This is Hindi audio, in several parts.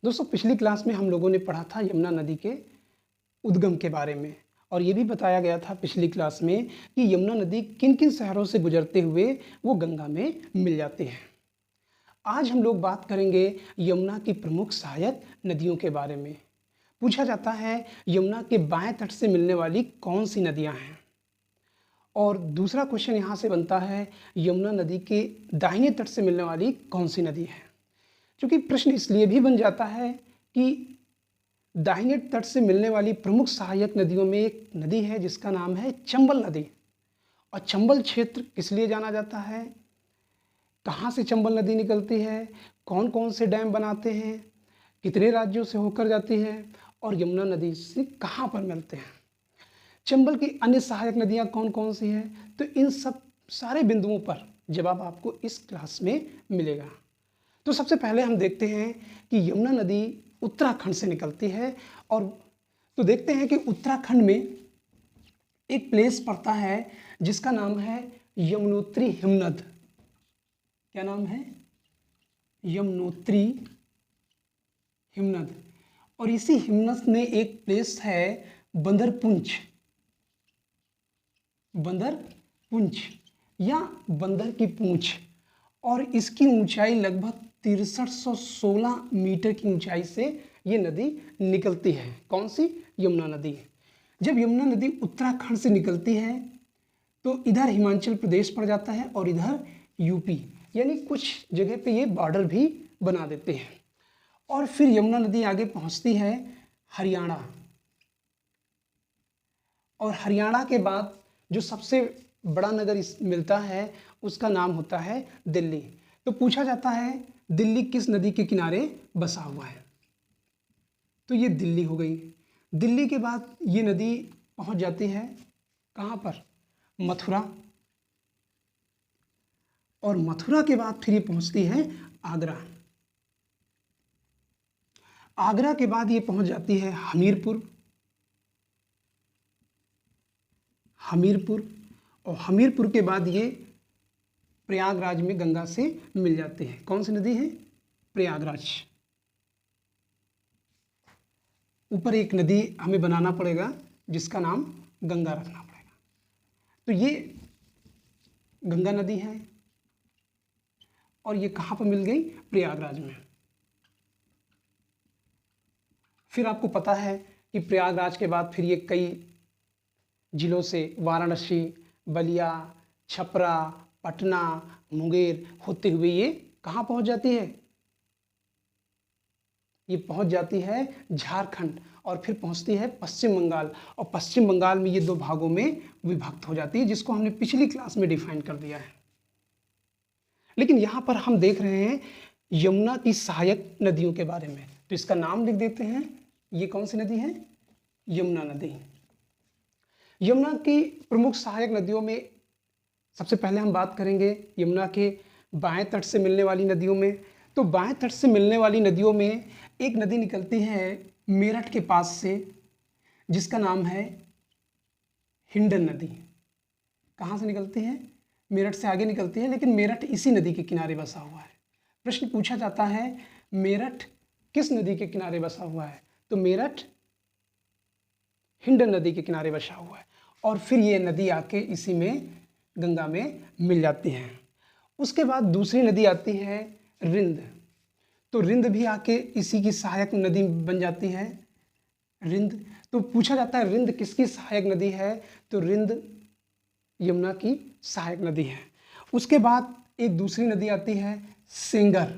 दोस्तों पिछली क्लास में हम लोगों ने पढ़ा था यमुना नदी के उद्गम के बारे में और ये भी बताया गया था पिछली क्लास में कि यमुना नदी किन किन शहरों से गुजरते हुए वो गंगा में मिल जाती है। आज हम लोग बात करेंगे यमुना की प्रमुख सहायक नदियों के बारे में। पूछा जाता है यमुना के बाएं तट से मिलने वाली कौन सी नदियां हैं, और दूसरा क्वेश्चन यहाँ से बनता है यमुना नदी के दाहिने तट से मिलने वाली कौन सी नदी है। क्योंकि प्रश्न इसलिए भी बन जाता है कि दाहिने तट से मिलने वाली प्रमुख सहायक नदियों में एक नदी है जिसका नाम है चंबल नदी। और चंबल क्षेत्र किस लिए जाना जाता है, कहाँ से चंबल नदी निकलती है, कौन कौन से डैम बनाते हैं, कितने राज्यों से होकर जाती है और यमुना नदी से कहाँ पर मिलते हैं, चंबल की अन्य सहायक नदियाँ कौन कौन सी हैं, तो इन सब सारे बिंदुओं पर जवाब आपको इस क्लास में मिलेगा। तो सबसे पहले हम देखते हैं कि यमुना नदी उत्तराखंड से निकलती है। और तो देखते हैं कि उत्तराखंड में एक प्लेस पड़ता है जिसका नाम है यमुनोत्री हिमनद। क्या नाम है? यमुनोत्री हिमनद। और इसी हिमनद में एक प्लेस है बंदरपुंछ, बंदरपुंछ या बंदर की पूंछ। और इसकी ऊंचाई लगभग 6316 मीटर की ऊंचाई से ये नदी निकलती है। कौन सी? यमुना नदी। जब यमुना नदी उत्तराखंड से निकलती है तो इधर हिमाचल प्रदेश पड़ जाता है और इधर यूपी, यानी कुछ जगह पे ये बॉर्डर भी बना देते हैं। और फिर यमुना नदी आगे पहुंचती है हरियाणा, और हरियाणा के बाद जो सबसे बड़ा नगर मिलता है उसका नाम होता है दिल्ली। तो पूछा जाता है दिल्ली किस नदी के किनारे बसा हुआ है, तो ये दिल्ली हो गई। दिल्ली के बाद ये नदी पहुंच जाती है कहाँ पर? मथुरा। और मथुरा के बाद फिर ये पहुंचती है आगरा। आगरा के बाद ये पहुंच जाती है हमीरपुर, और हमीरपुर के बाद ये प्रयागराज में गंगा से मिल जाते हैं। कौन सी नदी है? प्रयागराज। ऊपर एक नदी हमें बनाना पड़ेगा जिसका नाम गंगा रखना पड़ेगा। तो ये गंगा नदी है और ये कहाँ पर मिल गई? प्रयागराज में। फिर आपको पता है कि प्रयागराज के बाद फिर ये कई जिलों से वाराणसी, बलिया, छपरा, पटना, मुंगेर होते हुए ये कहाँ पहुँच जाती है? ये पहुँच जाती है झारखंड और फिर पहुँचती है पश्चिम बंगाल। और पश्चिम बंगाल में ये दो भागों में विभक्त हो जाती है, जिसको हमने पिछली क्लास में डिफाइन कर दिया है। लेकिन यहाँ पर हम देख रहे हैं यमुना की सहायक नदियों के बारे में, तो इसका नाम लिख देते हैं। ये कौन सी नदी है? यमुना नदी। यमुना की प्रमुख सहायक नदियों में सबसे पहले हम बात करेंगे यमुना के बाएं तट से मिलने वाली नदियों में। तो बाएं तट से मिलने वाली नदियों में एक नदी निकलती है मेरठ के पास से जिसका नाम है हिंडन नदी। कहाँ से निकलती है? मेरठ से आगे निकलती है, लेकिन मेरठ इसी नदी के किनारे बसा हुआ है। प्रश्न पूछा जाता है मेरठ किस नदी के किनारे बसा हुआ है, तो मेरठ हिंडन नदी के किनारे बसा हुआ है। और फिर ये नदी आके इसी में गंगा में मिल जाती है। उसके बाद दूसरी नदी आती है रिंद। तो रिंद भी आके इसी की सहायक नदी बन जाती है, रिंद। तो पूछा जाता है रिंद किसकी सहायक नदी है, तो रिंद यमुना की सहायक नदी है। उसके बाद एक दूसरी नदी आती है सेंगर,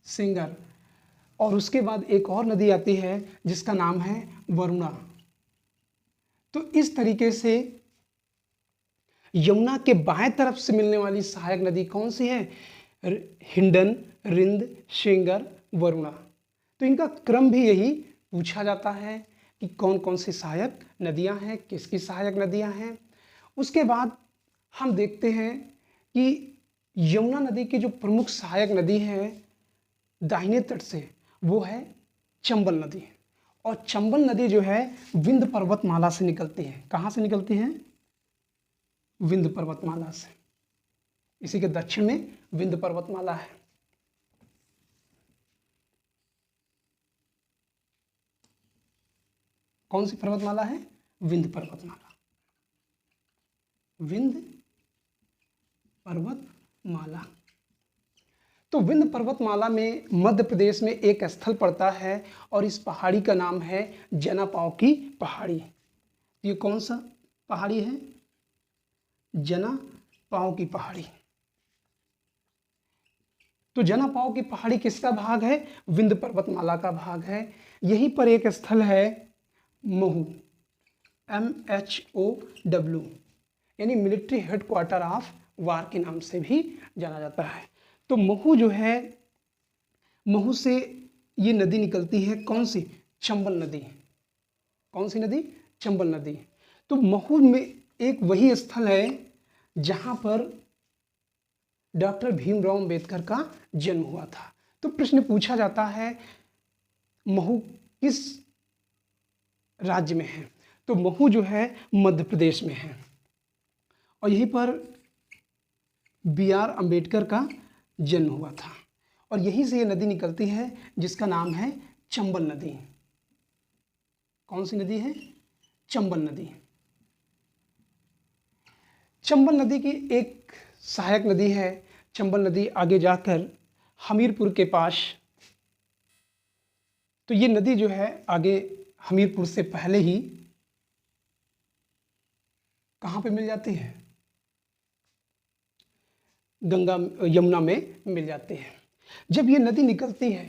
सेंगर। और उसके बाद एक और नदी आती है जिसका नाम है वरुणा। तो इस तरीके से यमुना के बाएं तरफ से मिलने वाली सहायक नदी कौन सी है? हिंडन, रिंद, सेंगर, वरुणा। तो इनका क्रम भी यही पूछा जाता है कि कौन कौन सी सहायक नदियां हैं, किसकी सहायक नदियां हैं। उसके बाद हम देखते हैं कि यमुना नदी की जो प्रमुख सहायक नदी है दाहिने तट से, वो है चंबल नदी। और चंबल नदी जो है विंध्य पर्वतमाला से निकलती है। कहाँ से निकलती है? विंध्य पर्वतमाला से। इसी के दक्षिण में विंध्य पर्वतमाला है। कौन सी पर्वतमाला है? विंध्य पर्वतमाला। विंध्य पर्वतमाला। तो विंध्य पर्वतमाला में मध्य प्रदेश में एक स्थल पड़ता है और इस पहाड़ी का नाम है जनापाव की पहाड़ी। ये कौन सा पहाड़ी है? जनापाव की पहाड़ी। तो जनापाव की पहाड़ी किसका भाग है? विंध्य पर्वतमाला का भाग है। यहीं पर एक स्थल है महू, MHOW, यानी मिलिट्री हेडक्वार्टर ऑफ वार के नाम से भी जाना जाता है। तो महू जो है, महू से ये नदी निकलती है, कौन सी? चंबल नदी। कौन सी नदी? चंबल नदी। तो महू में एक वही स्थल है जहां पर डॉक्टर भीमराव अंबेडकर का जन्म हुआ था। तो प्रश्न पूछा जाता है महू किस राज्य में है? तो महू जो है मध्य प्रदेश में है और यहीं पर BR अंबेडकर का जन्म हुआ था और यहीं से ये नदी निकलती है जिसका नाम है चंबल नदी। कौन सी नदी है? चंबल नदी। चंबल नदी की एक सहायक नदी है। चंबल नदी आगे जाकर हमीरपुर के पास, तो ये नदी जो है आगे हमीरपुर से पहले ही कहाँ पे मिल जाती है? गंगा यमुना में मिल जाती है। जब ये नदी निकलती है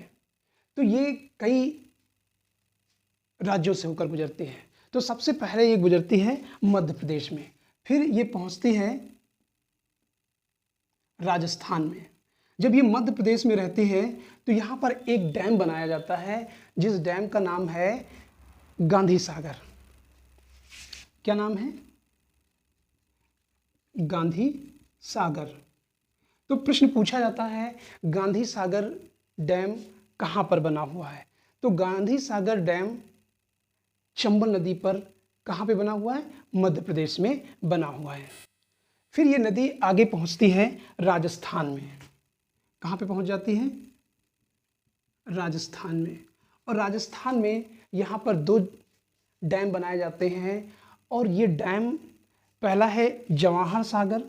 तो ये कई राज्यों से होकर गुजरती है। तो सबसे पहले ये गुजरती है मध्य प्रदेश में, फिर ये पहुंचती है राजस्थान में। जब ये मध्य प्रदेश में रहती है तो यहाँ पर एक डैम बनाया जाता है जिस डैम का नाम है गांधी सागर। क्या नाम है? गांधी सागर। तो प्रश्न पूछा जाता है गांधी सागर डैम कहाँ पर बना हुआ है? तो गांधी सागर डैम चंबल नदी पर कहाँ पे बना हुआ है? मध्य प्रदेश में बना हुआ है। फिर ये नदी आगे पहुँचती है राजस्थान में। कहाँ पे पहुँच जाती है? राजस्थान में। और राजस्थान में यहाँ पर 2 डैम बनाए जाते हैं और ये डैम, पहला है जवाहर सागर,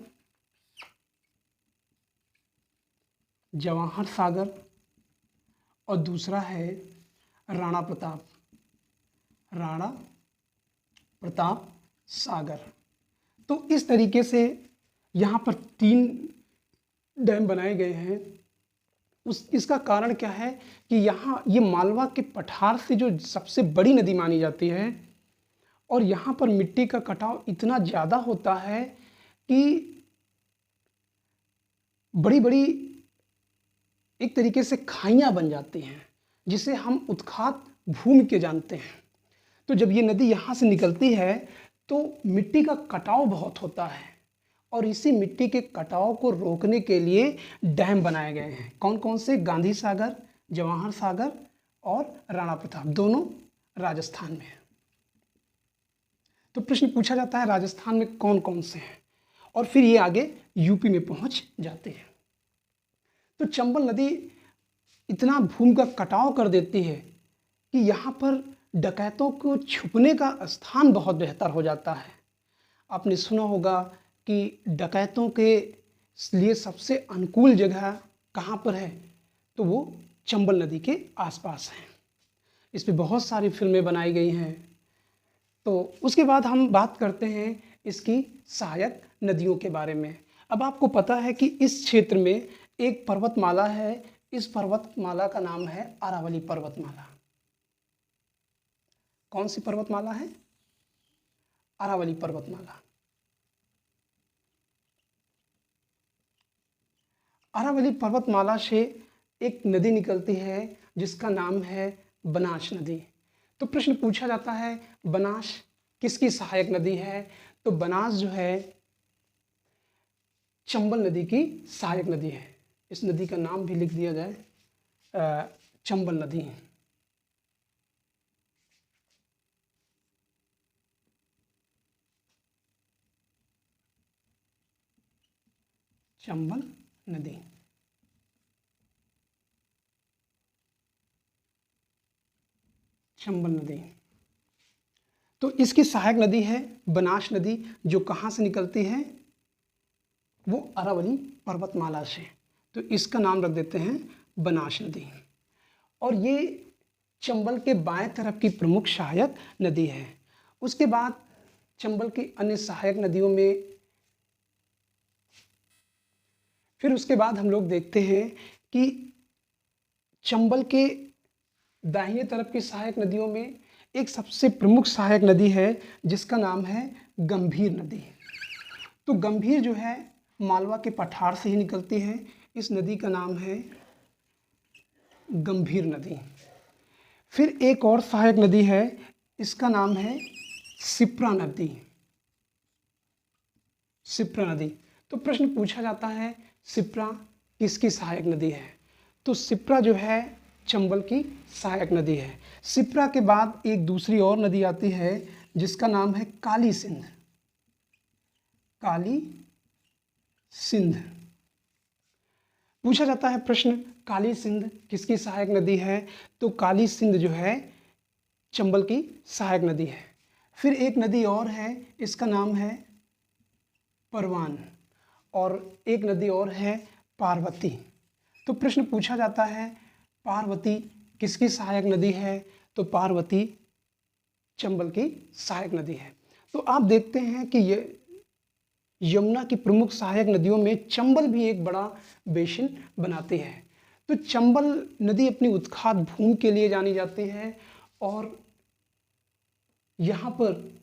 जवाहर सागर, और दूसरा है राणा प्रताप, राणा प्रताप सागर। तो इस तरीके से यहाँ पर 3 डैम बनाए गए हैं। इसका कारण क्या है कि यहाँ ये मालवा के पठार से जो सबसे बड़ी नदी मानी जाती है और यहाँ पर मिट्टी का कटाव इतना ज़्यादा होता है कि बड़ी बड़ी एक तरीके से खाइयाँ बन जाती हैं जिसे हम उत्खात भूमि के जानते हैं। तो जब ये नदी यहाँ से निकलती है तो मिट्टी का कटाव बहुत होता है और इसी मिट्टी के कटाव को रोकने के लिए डैम बनाए गए हैं। कौन कौन से? गांधी सागर, जवाहर सागर और राणा प्रताप, दोनों राजस्थान में है। तो प्रश्न पूछा जाता है राजस्थान में कौन कौन से हैं और फिर ये आगे यूपी में पहुंच जाते हैं। तो चंबल नदी इतना भूमि का कटाव कर देती है कि यहाँ पर डकैतों को छुपने का स्थान बहुत बेहतर हो जाता है। आपने सुना होगा कि डकैतों के लिए सबसे अनुकूल जगह कहाँ पर है? तो वो चंबल नदी के आसपास है। इस पे बहुत सारी फिल्में बनाई गई हैं। तो उसके बाद हम बात करते हैं इसकी सहायक नदियों के बारे में। अब आपको पता है कि इस क्षेत्र में एक पर्वतमाला है। इस पर्वतमाला का नाम है अरावली पर्वतमाला। कौन सी पर्वतमाला है? अरावली पर्वतमाला। अरावली पर्वतमाला से एक नदी निकलती है जिसका नाम है बनास नदी। तो प्रश्न पूछा जाता है बनास किसकी सहायक नदी है? तो बनास जो है चंबल नदी की सहायक नदी है। इस नदी का नाम भी लिख दिया जाए, चंबल नदी। चंबल नदी। चंबल नदी। तो इसकी सहायक नदी है बनास नदी, जो कहाँ से निकलती है, वो अरावली पर्वतमाला से। तो इसका नाम रख देते हैं बनास नदी। और ये चंबल के बाएं तरफ की प्रमुख सहायक नदी है। उसके बाद चंबल की अन्य सहायक नदियों में फिर उसके बाद हम लोग देखते हैं कि चंबल के दाहिने तरफ की सहायक नदियों में एक सबसे प्रमुख सहायक नदी है जिसका नाम है गंभीर नदी। तो गंभीर जो है मालवा के पठार से ही निकलती है। इस नदी का नाम है गंभीर नदी। फिर एक और सहायक नदी है, इसका नाम है सिप्रा नदी। सिप्रा नदी। तो प्रश्न पूछा जाता है सिप्रा किसकी सहायक नदी है? तो सिप्रा जो है चंबल की सहायक नदी है। सिप्रा के बाद एक दूसरी और नदी आती है जिसका नाम है काली सिंध। काली सिंध। पूछा जाता है प्रश्न काली सिंध किसकी सहायक नदी है? तो काली सिंध जो है चंबल की सहायक नदी है। फिर एक नदी और है, इसका नाम है परवान, और एक नदी और है पार्वती। तो प्रश्न पूछा जाता है पार्वती किसकी सहायक नदी है? तो पार्वती चंबल की सहायक नदी है। तो आप देखते हैं कि ये यमुना की प्रमुख सहायक नदियों में चंबल भी एक बड़ा बेसिन बनाती है। तो चंबल नदी अपनी उत्खात भूमि के लिए जानी जाती है और यहाँ पर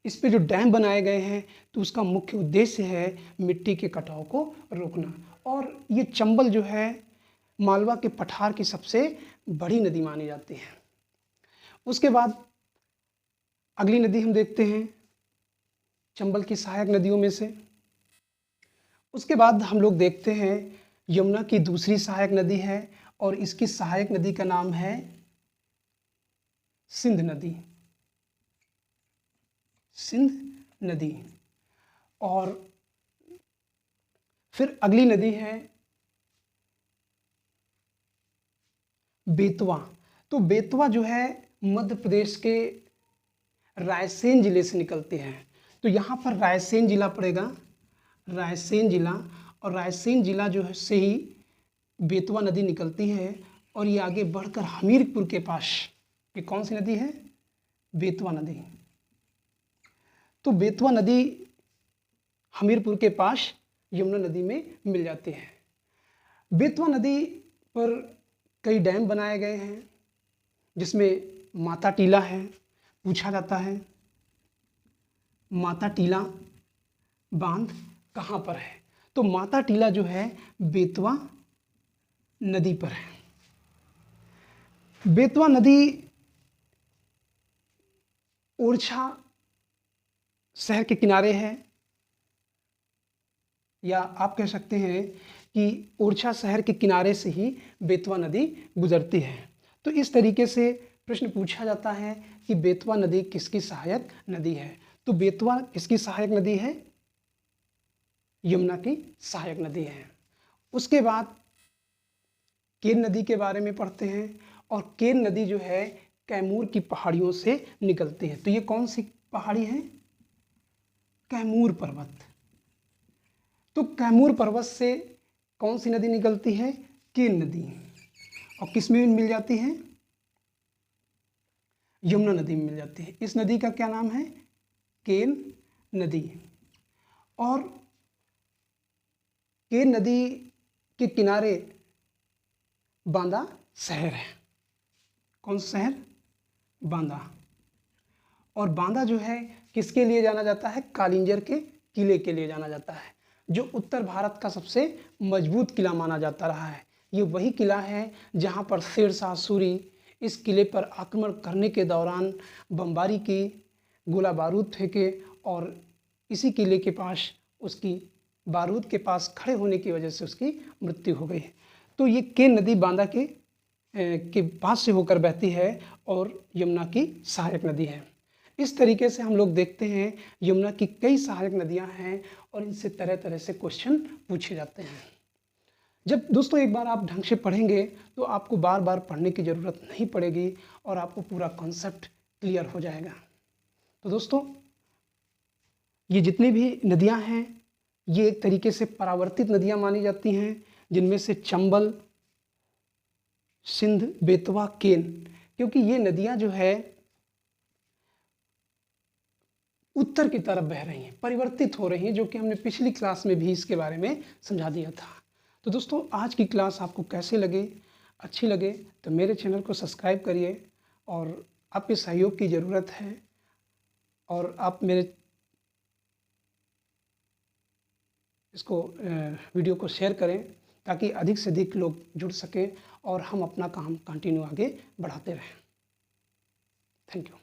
इस पे जो डैम बनाए गए हैं तो उसका मुख्य उद्देश्य है मिट्टी के कटाव को रोकना। और ये चंबल जो है मालवा के पठार की सबसे बड़ी नदी मानी जाती है। उसके बाद अगली नदी हम देखते हैं चंबल की सहायक नदियों में से। उसके बाद हम लोग देखते हैं यमुना की दूसरी सहायक नदी है और इसकी सहायक नदी का नाम है सिंध नदी। सिंध नदी। और फिर अगली नदी है बेतवा। तो बेतवा जो है मध्य प्रदेश के रायसेन जिले से निकलती है। तो यहाँ पर रायसेन जिला पड़ेगा, रायसेन जिला, और रायसेन जिला जो है से ही बेतवा नदी निकलती है और ये आगे बढ़कर हमीरपुर के पास, ये कौन सी नदी है? बेतवा नदी। तो बेतवा नदी हमीरपुर के पास यमुना नदी में मिल जाती है। बेतवा नदी पर कई डैम बनाए गए हैं जिसमें माता टीला है। पूछा जाता है माता टीला बांध कहाँ पर है? तो माता टीला जो है बेतवा नदी पर है। बेतवा नदी ओरछा शहर के किनारे है, या आप कह सकते हैं कि ओरछा शहर के किनारे से ही बेतवा नदी गुजरती है। तो इस तरीके से प्रश्न पूछा जाता है कि बेतवा नदी किसकी सहायक नदी है? तो बेतवा किसकी सहायक नदी है? यमुना की सहायक नदी है। उसके बाद केन नदी के बारे में पढ़ते हैं, और केन नदी जो है कैमूर की पहाड़ियों से निकलती है। तो ये कौन सी पहाड़ी है? कैमूर पर्वत। तो कैमूर पर्वत से कौन सी नदी निकलती है? केन नदी। और किस में मिल जाती है? यमुना नदी में मिल जाती है। इस नदी का क्या नाम है? केन नदी। और केन नदी के किनारे बांदा शहर है। कौन सा शहर? बांदा। और बांदा जो है किसके लिए जाना जाता है? कालिंजर के किले के लिए जाना जाता है, जो उत्तर भारत का सबसे मजबूत किला माना जाता रहा है। ये वही किला है जहाँ पर शेरशाह सूरी इस किले पर आक्रमण करने के दौरान बमबारी की, गोला बारूद फेंके, और इसी किले के पास उसकी बारूद के पास खड़े होने की वजह से उसकी मृत्यु हो गई। तो ये केन नदी बांदा के पास से होकर बहती है और यमुना की सहायक नदी है। इस तरीके से हम लोग देखते हैं यमुना की कई सहायक नदियां हैं और इनसे तरह तरह से क्वेश्चन पूछे जाते हैं। जब दोस्तों एक बार आप ढंग से पढ़ेंगे तो आपको बार बार पढ़ने की ज़रूरत नहीं पड़ेगी और आपको पूरा कॉन्सेप्ट क्लियर हो जाएगा। तो दोस्तों, ये जितनी भी नदियां हैं ये एक तरीके से परावर्तित नदियां मानी जाती हैं, जिनमें से चंबल, सिंध, बेतवा, केन, क्योंकि ये नदियां जो है उत्तर की तरफ बह रही हैं, परिवर्तित हो रही हैं, जो कि हमने पिछली क्लास में भी इसके बारे में समझा दिया था। तो दोस्तों, आज की क्लास आपको कैसे लगे? अच्छी लगे तो मेरे चैनल को सब्सक्राइब करिए, और आपके सहयोग की ज़रूरत है, और आप मेरे इसको वीडियो को शेयर करें ताकि अधिक से अधिक लोग जुड़ सकें और हम अपना काम कंटिन्यू आगे बढ़ाते रहें। Thank you.